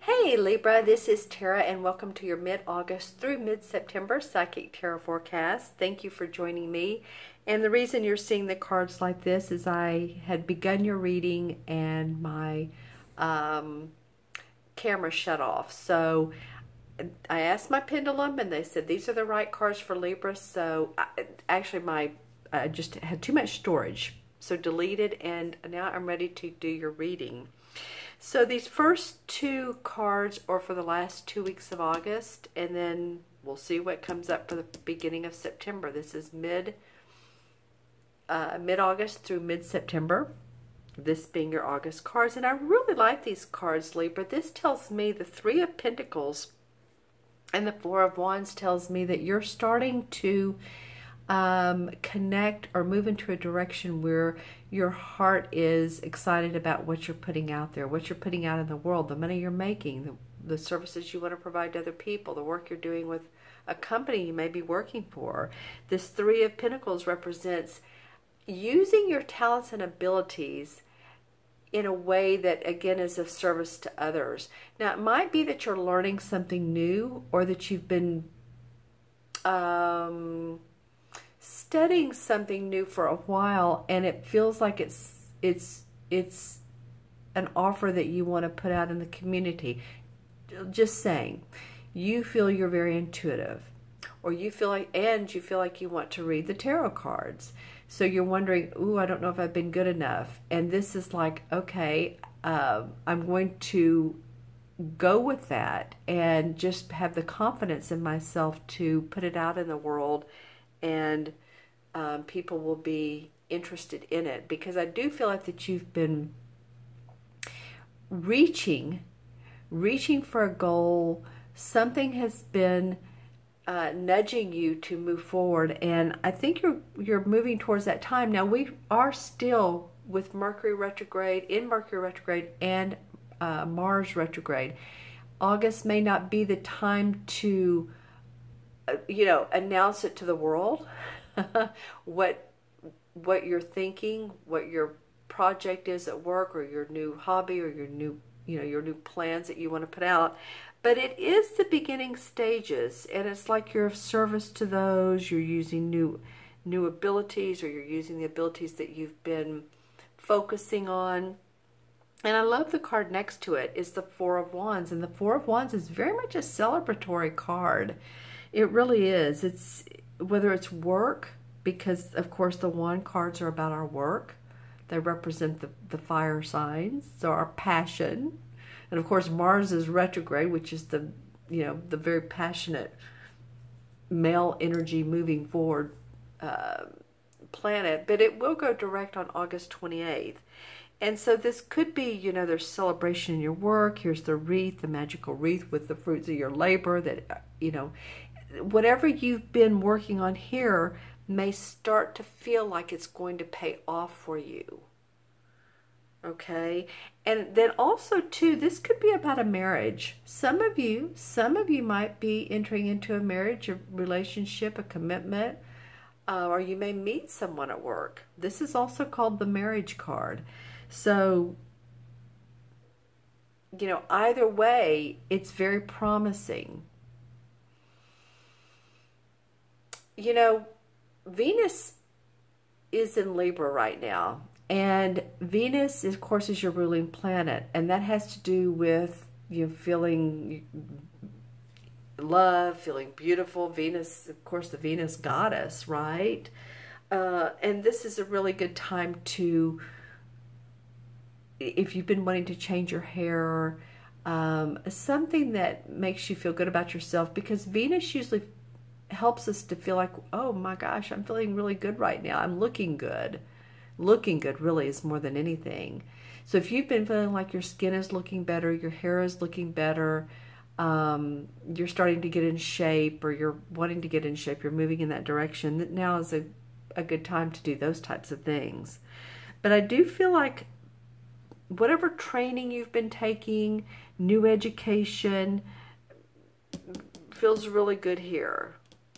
Hey Libra, this is Tara and welcome to your mid-August through mid-September Psychic Tarot Forecast. Thank you for joining me. And the reason you're seeing the cards like this is I had begun your reading and my camera shut off. So I asked my pendulum and they said these are the right cards for Libra. So I just had too much storage. So deleted, and now I'm ready to do your reading. So these first two cards are for the last 2 weeks of August, and then we'll see what comes up for the beginning of September. This is mid-August through mid-September, this being your August cards. And I really like these cards, Libra. This tells me the Three of Pentacles and the Four of Wands tells me that you're starting to connect or move into a direction where your heart is excited about what you're putting out there, what you're putting out in the world, the money you're making, the services you want to provide to other people, the work you're doing with a company you may be working for. This Three of Pentacles represents using your talents and abilities in a way that, again, is of service to others. Now, it might be that you're learning something new, or that you've been studying something new for a while, and it feels like it's an offer that you want to put out in the community. Just saying, you feel you're very intuitive, or you feel like you want to read the tarot cards. So you're wondering, ooh, I don't know if I've been good enough. And this is like, okay, I'm going to go with that and just have the confidence in myself to put it out in the world, and people will be interested in it, because I do feel like that you've been reaching for a goal. Something has been nudging you to move forward, and I think you're moving towards that time. Now, we are still with Mercury retrograde and Mars retrograde. August may not be the time to announce it to the world, what you're thinking, what your project is at work, or your new hobby, or your new plans that you want to put out. But it is the beginning stages, and it's like you're of service to those. You're using new abilities, or you're using the abilities that you've been focusing on. And I love the card next to it is the Four of Wands, and the Four of Wands is very much a celebratory card. It really is. It's whether it's work, because of course the wand cards are about our work. They represent the fire signs, so our passion. And of course Mars is retrograde, which is the very passionate male energy moving forward planet. But it will go direct on August 28th. And so this could be, there's celebration in your work. Here's the wreath, the magical wreath with the fruits of your labor that, whatever you've been working on here may start to feel like it's going to pay off for you. Okay? And then also too, this could be about a marriage. Some of you might be entering into a marriage, a relationship, a commitment, or you may meet someone at work. This is also called the marriage card. So, either way, it's very promising. Venus is in Libra right now, and Venus, of course, is your ruling planet, and that has to do with feeling love, feeling beautiful. Venus, of course, the Venus goddess, right? And this is a really good time to, if you've been wanting to change your hair, something that makes you feel good about yourself, because Venus usually helps us to feel like, oh my gosh, I'm feeling really good right now. I'm looking good. Looking good really is more than anything. So if you've been feeling like your skin is looking better, your hair is looking better, you're starting to get in shape, or you're wanting to get in shape, you're moving in that direction, now is a good time to do those types of things. But I do feel like whatever training you've been taking, new education, feels really good here.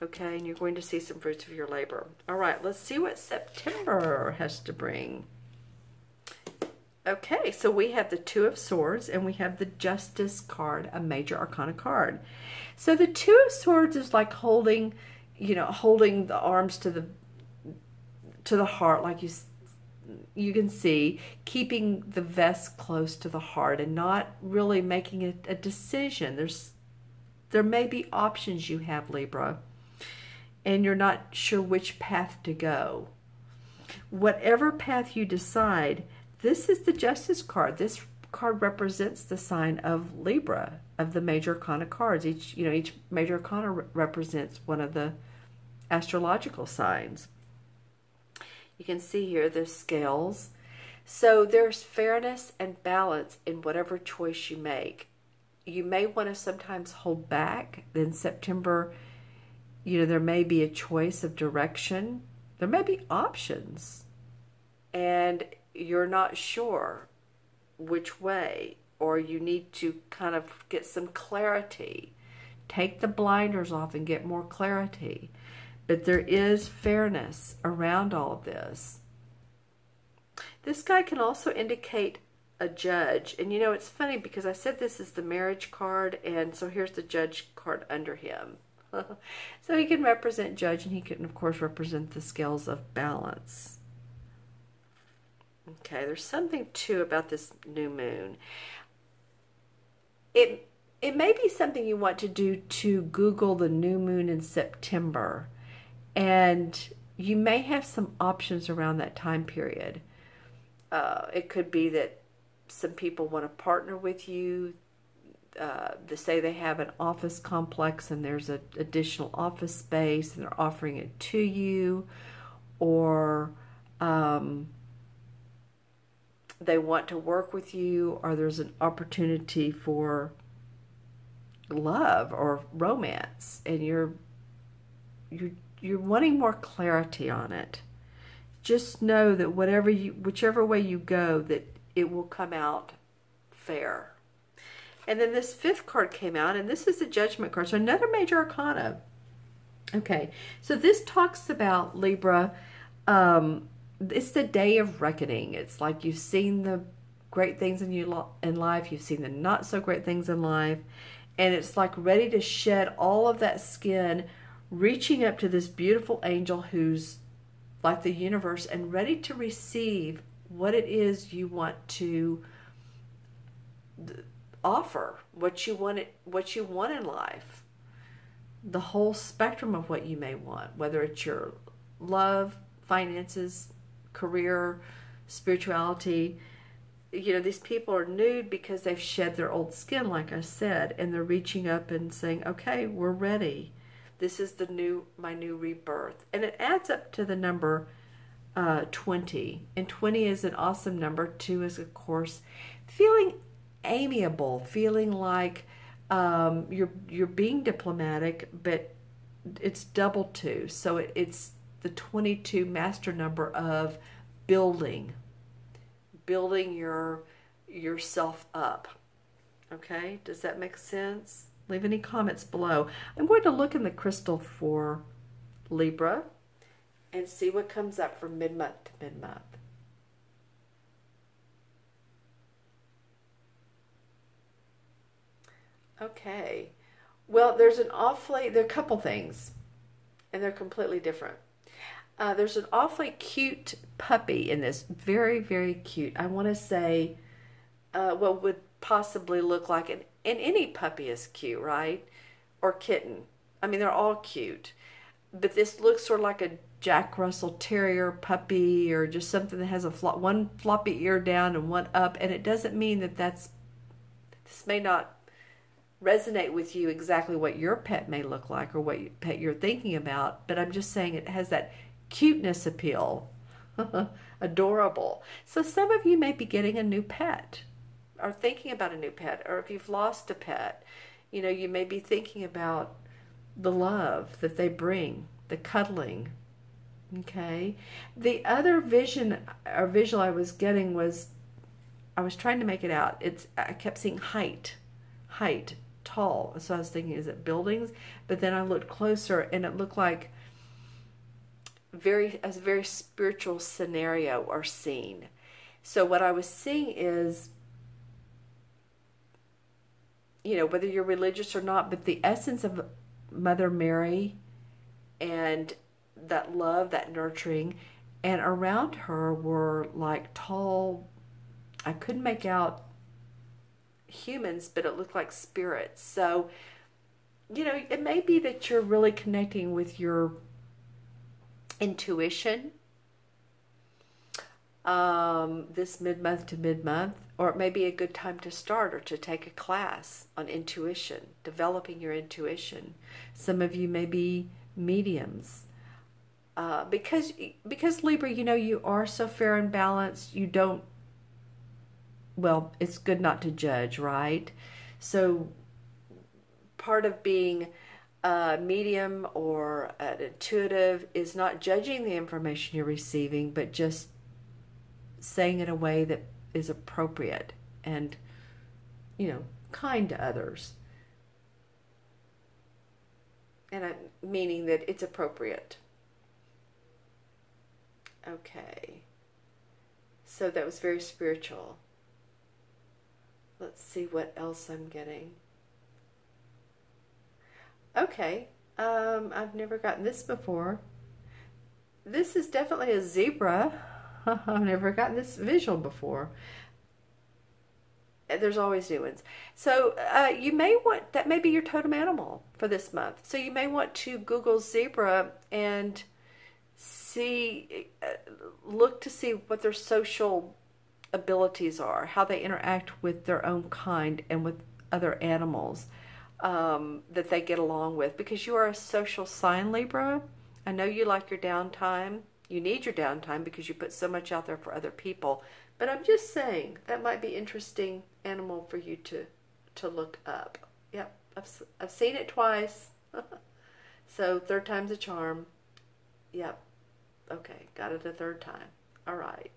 Okay, and you're going to see some fruits of your labor. All right, let's see what September has to bring. Okay, so we have the Two of Swords and we have the Justice card, a major arcana card. So the Two of Swords is like holding, holding the arms to the heart, like you can see, keeping the vest close to the heart and not really making a decision. There may be options you have, Libra, and you're not sure which path to go. Whatever path you decide, this is the Justice card. This card represents the sign of Libra, of the major arcana cards. Each major arcana represents one of the astrological signs. You can see here the scales. So there's fairness and balance in whatever choice you make. You may want to sometimes hold back. In September, there may be a choice of direction. There may be options. And you're not sure which way, or you need to kind of get some clarity. Take the blinders off and get more clarity. But there is fairness around all of this. This guy can also indicate a judge. And it's funny because I said this is the marriage card, and so here's the judge card under him. So he can represent judge, and he can, of course, represent the scales of balance. Okay, there's something, too, about this new moon. It may be something you want to do to Google the new moon in September. And you may have some options around that time period. It could be that some people want to partner with you. They say they have an office complex and there's an additional office space and they're offering it to you. Or they want to work with you, or there's an opportunity for love or romance, and you're wanting more clarity on it. Just know that whichever way you go, that it will come out fair. And then this fifth card came out, and this is the Judgment card, so another major arcana. Okay, so this talks about Libra. It's the day of reckoning. It's like you've seen the great things in life, you've seen the not so great things in life, and it's like ready to shed all of that skin, reaching up to this beautiful angel who's like the universe and ready to receive what it is you want to offer, what you want in life. The whole spectrum of what you may want, whether it's your love, finances, career, spirituality. These people are nude because they've shed their old skin, like I said, and they're reaching up and saying, okay, we're ready. This is my new rebirth. And it adds up to the number 20. And 20 is an awesome number. 2 is, of course, feeling amiable, feeling like you're being diplomatic, but it's double 2. So it's the 22 master number of building yourself up. Okay, does that make sense? Leave any comments below. I'm going to look in the crystal for Libra and see what comes up from mid-month to mid-month. Okay, well, there are a couple things, and they're completely different. There's an awfully cute puppy in this. Very, very cute. I want to say what would possibly look like, and any puppy is cute, right? Or kitten. I mean, they're all cute. But this looks sort of like a Jack Russell Terrier puppy, or just something that has one floppy ear down and one up. And it doesn't mean that this may not resonate with you exactly what your pet may look like or what pet you're thinking about. But I'm just saying it has that cuteness appeal. Adorable. So some of you may be getting a new pet, or thinking about a new pet, or if you've lost a pet, you may be thinking about the love that they bring, the cuddling. Okay. The other vision or visual I was getting was, I was trying to make it out. I kept seeing height, tall. So I was thinking, is it buildings? But then I looked closer and it looked like a very spiritual scenario or scene. So what I was seeing is, you know, whether you're religious or not, but the essence of Mother Mary and that love, that nurturing, and around her were like tall, I couldn't make out humans, but it looked like spirits. So, you know, it may be that you're really connecting with your intuition this mid-month to mid-month, or it may be a good time to start or to take a class on intuition, developing your intuition. Some of you may be mediums. Because Libra, you know, you are so fair and balanced, you don't, well, it's good not to judge, right? So part of being a medium or an intuitive is not judging the information you're receiving, but just saying it in a way that is appropriate and, you know, kind to others. And I'm meaning that it's appropriate. Okay. So that was very spiritual. Let's see what else I'm getting. Okay. I've never gotten this before. This is definitely a zebra. I've never gotten this visual before. There's always new ones. So you may want, that may be your totem animal for this month. So you may want to Google zebra and see, look to see what their social abilities are, how they interact with their own kind and with other animals that they get along with. Because you are a social sign, Libra. I know you like your downtime. You need your downtime because you put so much out there for other people. But I'm just saying that might be interesting animal for you to look up. Yep, I've seen it twice. So third time's a charm. Yep. Okay, got it a third time. All right.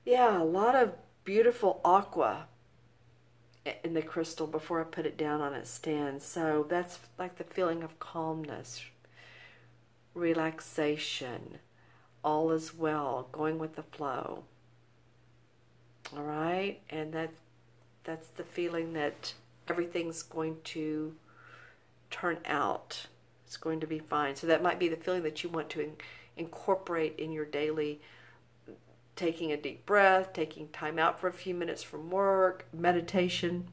Yeah, a lot of beautiful aqua in the crystal before I put it down on its stand. So that's like the feeling of calmness, relaxation, all is well, going with the flow. All right, and that's the feeling that everything's going to turn out. It's going to be fine. So that might be the feeling that you want to incorporate in your daily, taking a deep breath, taking time out for a few minutes from work, meditation,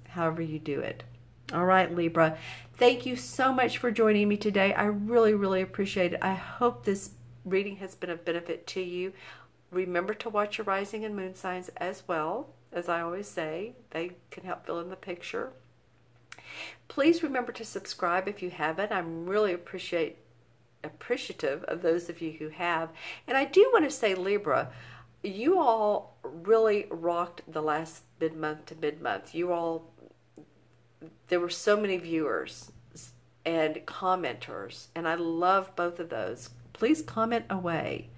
however you do it. All right, Libra, thank you so much for joining me today. I really, really appreciate it. I hope this reading has been of benefit to you. Remember to watch your rising and moon signs as well. As I always say, they can help fill in the picture. Please remember to subscribe if you haven't. I'm really appreciative of those of you who have. And I do want to say, Libra, you all really rocked the last mid-month to mid-month. You all, there were so many viewers and commenters, and I love both of those. Please comment away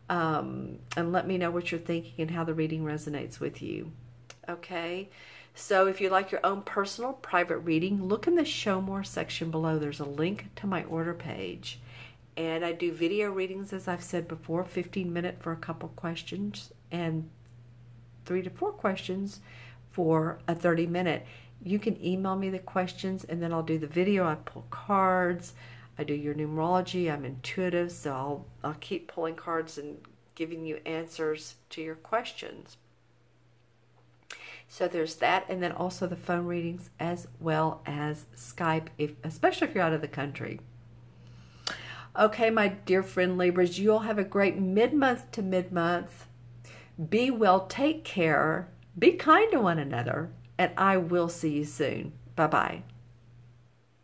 and let me know what you're thinking and how the reading resonates with you. Okay? So if you like your own personal private reading, look in the Show More section below. There's a link to my order page. And I do video readings, as I've said before, 15-minute for a couple questions and 3 to 4 questions for a 30-minute. You can email me the questions and then I'll do the video. I pull cards. I do your numerology. I'm intuitive, so I'll keep pulling cards and giving you answers to your questions. So there's that, and then also the phone readings as well as Skype, especially if you're out of the country. Okay, my dear friend Libras, you all have a great mid-month to mid-month. Be well, take care, be kind to one another, and I will see you soon. Bye-bye.